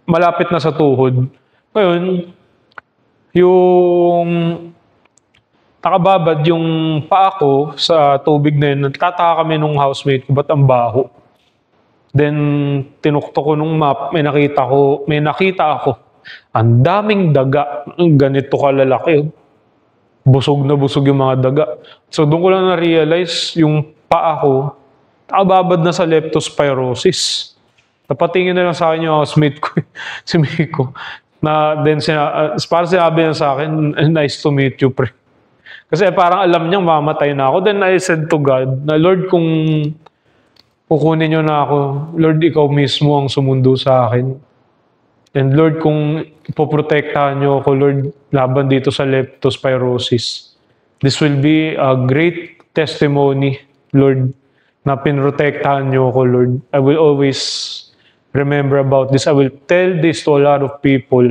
malapit na sa tuhod. Ngayon, yung nakababad yung paa ko sa tubig na yun. Nagtataka kami nung housemate ko, ba't ang baho? Then, tinukto ko nung map, may nakita ako. Ang daming daga. Ganito kalalaki. Busog na busog yung mga daga. So, doon ko lang na-realize yung paa ko, nakababad na sa leptospirosis. Napatingin na lang sa akin yung housemate ko, si Miko. Na then parang sinabi niya sa akin, nice to meet you, pre. Kasi parang alam niyang mamatay na ako. Then I said to God, na Lord, kung kukunin niyo na ako, Lord, ikaw mismo ang sumundo sa akin. And Lord, kung poprotektahan niyo ako, Lord, laban dito sa leptospirosis. This will be a great testimony, Lord, na pinrotektahan niyo ako, Lord. I will always remember about this. I will tell this to a lot of people.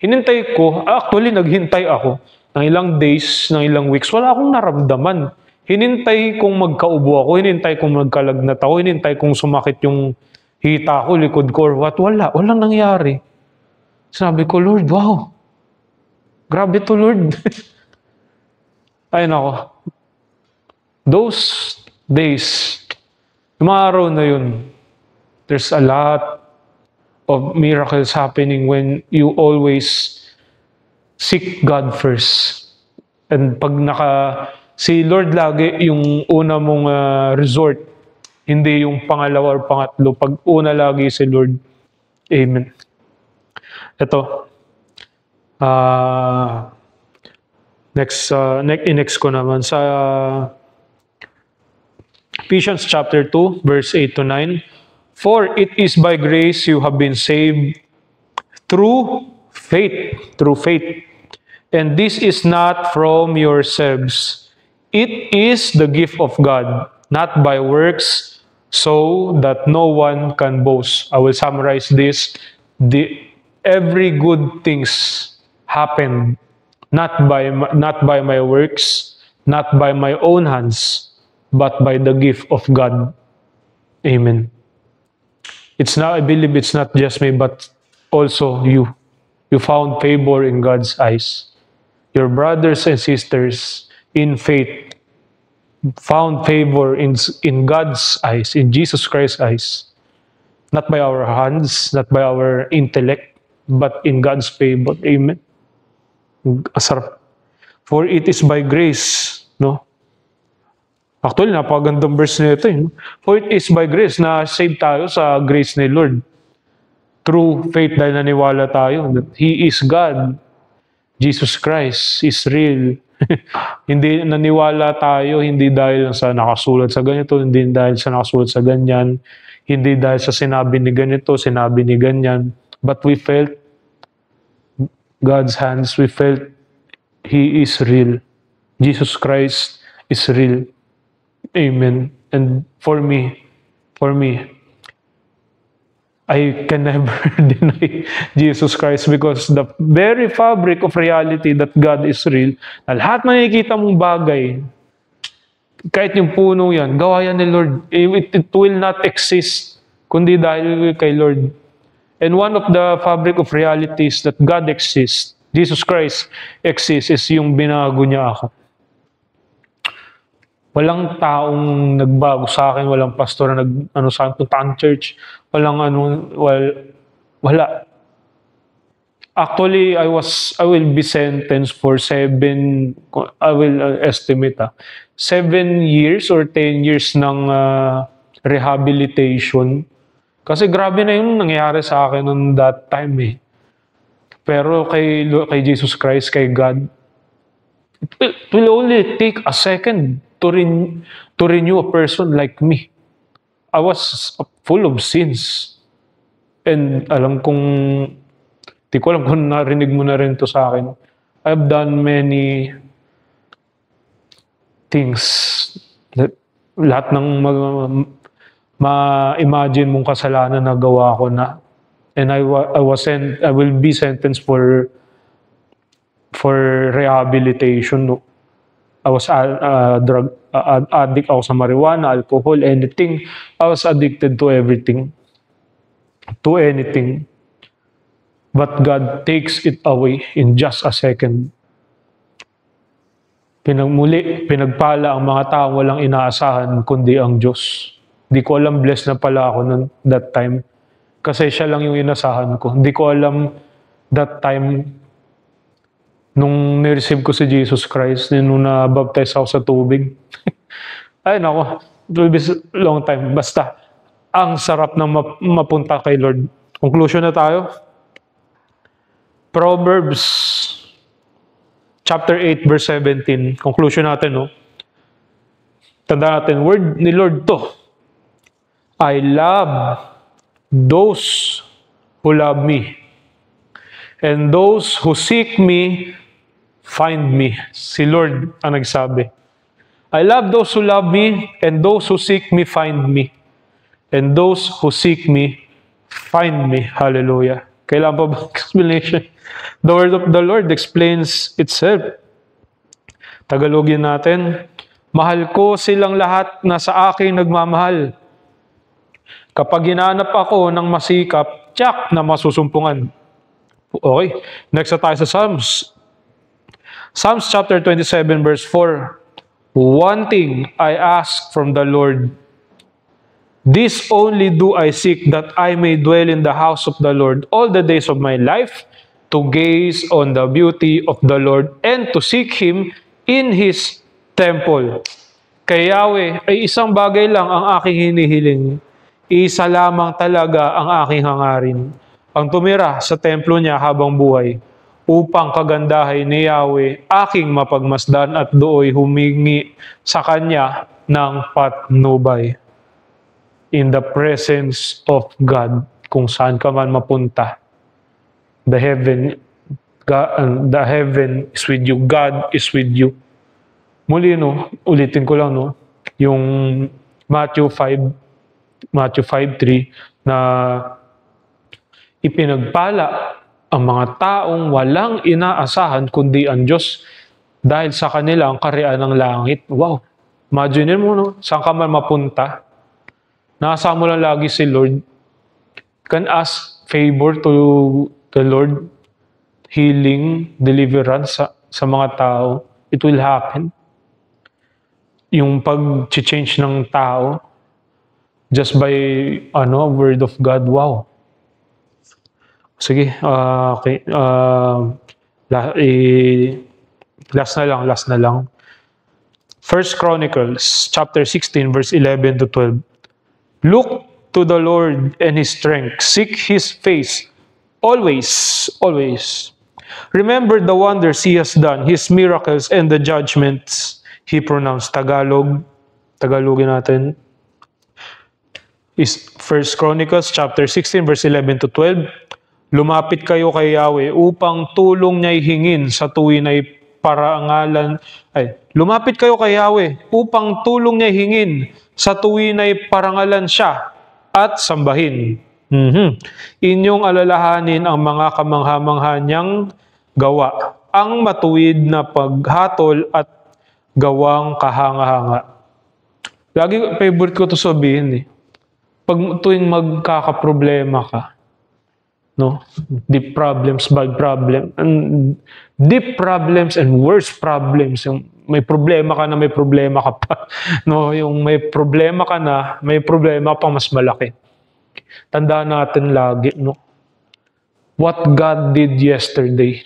Hinintay ko, actually naghintay ako ng ilang days, ng ilang weeks. Wala akong naramdaman. Hinintay kong magkaubo ako, hinintay kong magkalagnat ako, hinintay kong sumakit yung hita ko, likod ko, or what. Walang nangyari. Sabi ko, Lord, wow. Grabe to, Lord. Ay nako. Those days, yung mga araw na yun, there's a lot of miracles happening when you always seek God first. And pag si Lord lagi yung una mong resort, hindi yung pangalawa or pangatlo. Pag una lagi si Lord. Amen. Ito. Next ko naman sa Ephesians chapter 2, verse 8 to 9. For it is by grace you have been saved through faith. And this is not from yourselves. It is the gift of God, not by works, so that no one can boast. I will summarize this. Every good things happened not by my works, not by my own hands, but by the gift of God. Amen. I believe it's not just me, but also you. You found favor in God's eyes. Your brothers and sisters in faith found favor in God's eyes, in Jesus Christ's eyes. Not by our hands, not by our intellect, but in God's favor. Amen. Asarap. For it is by grace, no? Actually, napakagandang verse nito. For it is by grace na save tayo sa grace ni Lord. Through faith dahil naniwala tayo that He is God. Jesus Christ is real. Hindi naniwala tayo, hindi dahil sa nakasulat sa ganito, hindi dahil sa nakasulat sa ganyan, hindi dahil sa sinabi ni ganito, sinabi ni ganyan. But we felt God's hands. We felt He is real. Jesus Christ is real. Amen. And for me, I can never deny Jesus Christ because the very fabric of reality that God is real, na lahat makikita mong bagay, kahit yung puno yan, gawa yan ni Lord. It will not exist kundi dahil kay Lord. And one of the fabric of realities that God exists, Jesus Christ exists, is yung binago niya ako. Walang taong nagbago sa akin, walang pastor na sa akin, punta church, walang wala. Actually, I will be sentenced for 7 years or 10 years ng rehabilitation. Kasi grabe na yung nangyayari sa akin noon that time eh. Pero kay Jesus Christ, kay God, it will only take a second to renew a person like me. I was full of sins. And di ko alam kung narinig mo na rin to sa akin. I've done many things that lahat ng ma-imagine mong kasalanan na gawa ko na. And I will be sentenced for rehabilitation. No? I was drug addict ako sa marijuana, alcohol, anything. I was addicted to everything. To anything. But God takes it away in just a second. Pinagpala ang mga taong walang inaasahan kundi ang Diyos. Di ko alam, blessed na pala ako noon that time. Kasi siya lang yung inasahan ko. Di ko alam that time nung nireceive ko si Jesus Christ, nung na-baptize ako sa tubig. Ay nako, it will be long time. Basta, ang sarap na mapunta kay Lord. Conclusion na tayo. Proverbs chapter 8 verse 17. Conclusion natin, no? Tanda natin, word ni Lord to. I love those who love me. And those who seek me, find me. Si Lord ang nagsabi. I love those who love me, and those who seek me, find me. And those who seek me, find me. Hallelujah. Kailan pa ba explanation? The word of the Lord explains itself. Tagalogin natin. Mahal ko silang lahat na sa akin nagmamahal. Kapag hinanap ako ng masikap, tiyak na masusumpungan. Okay. Next na tayo sa Psalms. Psalms chapter 27 verse 4. One thing I ask from the Lord, this only do I seek, that I may dwell in the house of the Lord all the days of my life, to gaze on the beauty of the Lord and to seek Him in His temple. Kay Yahweh ay isang bagay lang ang aking hinihiling. Isa lamang talaga ang aking hangarin, ang tumira sa templo niya habang buhay, upang kagandahin ni Yahweh aking mapagmasdan at dooy humingi sa Kanya ng patnubay. In the presence of God, kung saan ka man mapunta, the heaven is with you. God is with you. Muli, no, ulitin ko lang, no, yung Matthew 5:3 na ipinagpala ang mga taong walang inaasahan kundi ang Diyos dahil sa kanila ang kaharian ng langit. Wow! Imagine mo, no? Saan ka man mapunta, nasa mo lang lagi si Lord. You can ask favor to the Lord, healing, deliverance sa mga tao. It will happen. Yung pag-change ng tao just by word of God. Wow. Sige, okay. Last na lang. 1 Chronicles chapter 16 verse 11 to 12. Look to the Lord and His strength. Seek His face always, always. Remember the wonders He has done, His miracles and the judgments He pronounced. Tagalogin natin. Is 1 Chronicles chapter 16 verse 11 to 12. Lumapit kayo kay Yahweh upang tulong niya'y hingin sa tuwin ay Lumapit kayo kay Yahweh upang tulong niya hingin sa tuwin ay parangalan siya at sambahin. Inyong alalahanin ang mga kamangha-mangha niyang gawa, ang matuwid na paghatol at gawang kahanga-hanga. Lagi favorite ko to sabihin eh. Pag tuwing magkakaproblema ka, no? Deep problems, bad problem, and deep problems and worse problems. Yung may problema ka na may problema ka pa. No, yung may problema ka na, may problema pa mas malaki. Tandaan natin lagi, no? What God did yesterday.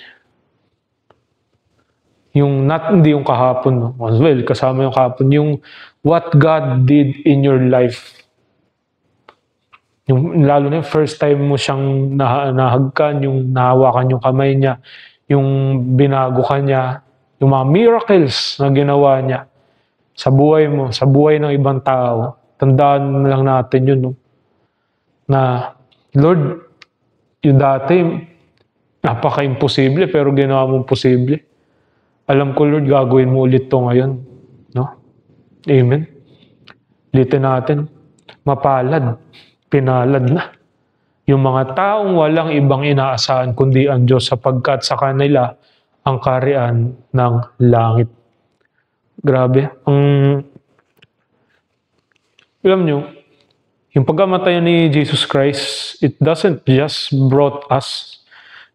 Hindi yung kahapon, no? As well, kasama yung kahapon. Yung what God did in your life. Yung, lalo na yung first time mo siyang nahagkan, yung nahawakan yung kamay niya, yung binago ka niya, yung mga miracles na ginawa niya sa buhay mo, sa buhay ng ibang tao. Tandaan lang natin yun, no? Na, Lord, yung dati, napaka-imposible, pero ginawa mong posible. Alam ko, Lord, gagawin mo ulit to ngayon. No? Amen. Ulitin natin, mapalad, pinalad na. Yung mga taong walang ibang inaasahan kundi ang Diyos sapagkat sa kanila ang kaharian ng langit. Grabe. Alam nyo, yung pagkamatay ni Jesus Christ, it doesn't just brought us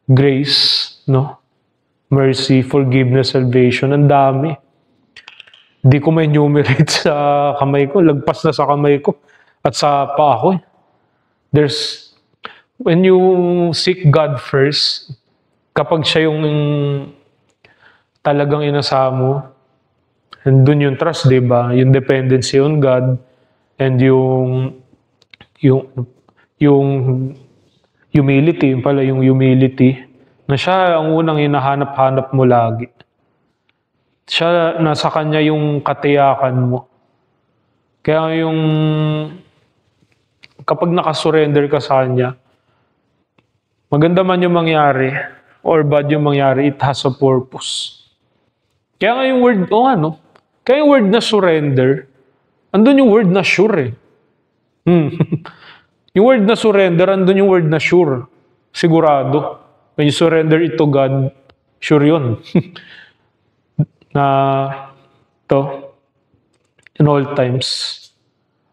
grace, no? Mercy, forgiveness, salvation. Ang dami. Hindi ko may enumerate sa kamay ko. Lagpas na sa kamay ko at sa paa ko. When you seek God first, kapag siya yung talagang inasa mo, and dun yung trust, diba? Yung dependency on God, and yung humility, yung humility, na siya ang unang hinahanap-hanap mo lagi. Siya, nasa kanya yung katiyakan mo. Kaya yung kapag nakasurrender ka sa kanya, maganda man yung mangyari, or bad yung mangyari, it has a purpose. Kaya nga yung word, kaya yung word na surrender, andun yung word na sure eh. Yung word na surrender, andun yung word na sure. Sigurado. When you surrender it to God, sure yun. Na in all times,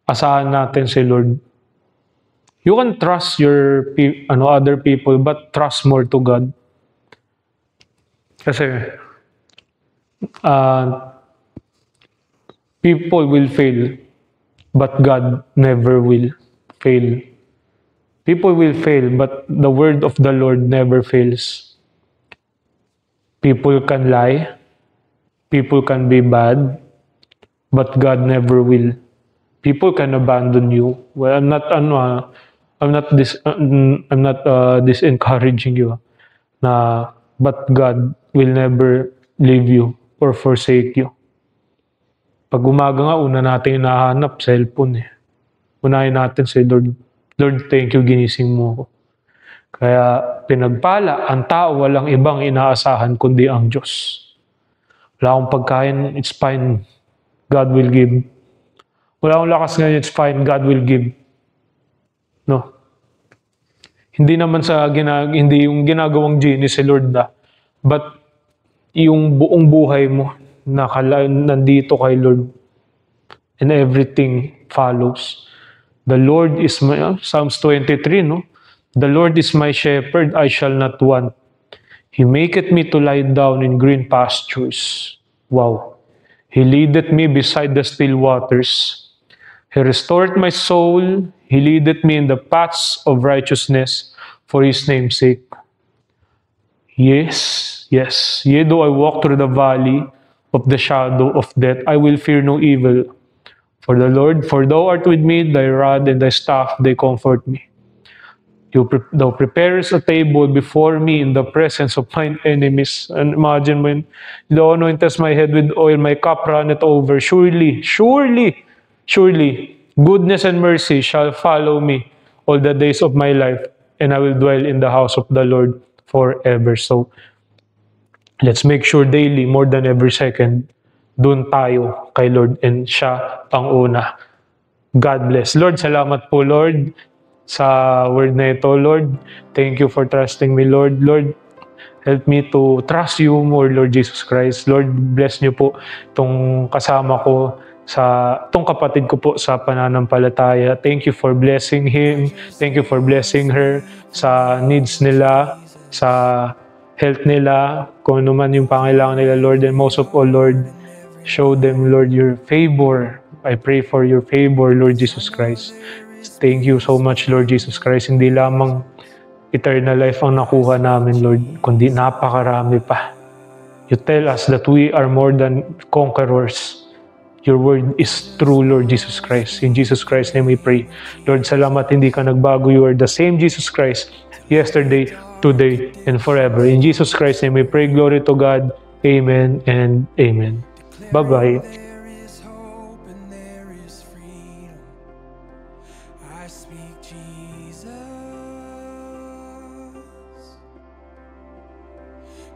asahan natin si Lord. You can trust your other people, but trust more to God. Kasi people will fail, but God never will fail. People will fail, but the word of the Lord never fails. People can lie, people can be bad, but God never will. People can abandon you. Well, I'm not disencouraging you. But God will never leave you or forsake you. Pag umaga nga, una natin hinahanap, cellphone eh. Unahin natin si Lord. Lord, thank you, ginising mo ako. Kaya pinagpala, ang tao walang ibang inaasahan kundi ang Diyos. Wala akong pagkain, it's fine. God will give. Wala akong lakas ngayon, it's fine. God will give. No. Hindi naman hindi yung ginagawang genie si Lord na, but yung buong buhay mo nandito kay Lord, and everything follows. The Lord is my, Psalms 23, no? The Lord is my shepherd, I shall not want. He maketh me to lie down in green pastures. Wow. He leadeth me beside the still waters. He restored my soul. He leadeth me in the paths of righteousness for His name's sake. Yes. Yea, though I walk through the valley of the shadow of death, I will fear no evil. For thou art with me, thy rod and thy staff, they comfort me. Thou preparest a table before me in the presence of mine enemies. And imagine when thou anointest my head with oil, my cup runneth over. Surely, goodness and mercy shall follow me all the days of my life, and I will dwell in the house of the Lord forever. So, let's make sure daily, more than every second, doon tayo kay Lord and siya ang una. God bless. Lord, salamat po Lord sa word na ito, Lord. Thank you for trusting me, Lord. Lord, help me to trust you more, Lord Jesus Christ. Lord, bless niyo po itong kasama ko itong kapatid ko po sa pananampalataya. Thank you for blessing him. Thank you for blessing her sa needs nila, sa health nila, kung ano man yung pangailangan nila, Lord. And most of all, Lord, show them, Lord, your favor. I pray for your favor, Lord Jesus Christ. Thank you so much, Lord Jesus Christ. Hindi lamang eternal life ang nakuha namin, Lord, kundi napakarami pa. You tell us that we are more than conquerors. Your word is true, Lord Jesus Christ. In Jesus Christ's name we pray. Lord, salamat hindi ka nagbago. You are the same Jesus Christ, yesterday, today, and forever. In Jesus Christ's name we pray. Glory to God. Amen and amen. Bye-bye. There is hope and there is freedom. I speak Jesus.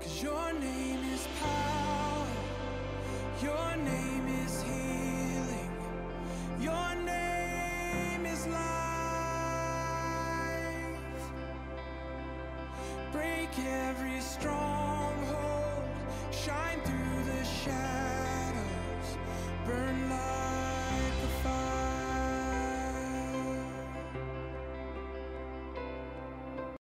'Cause your name is power. Your name is healing. Your name is life. Break every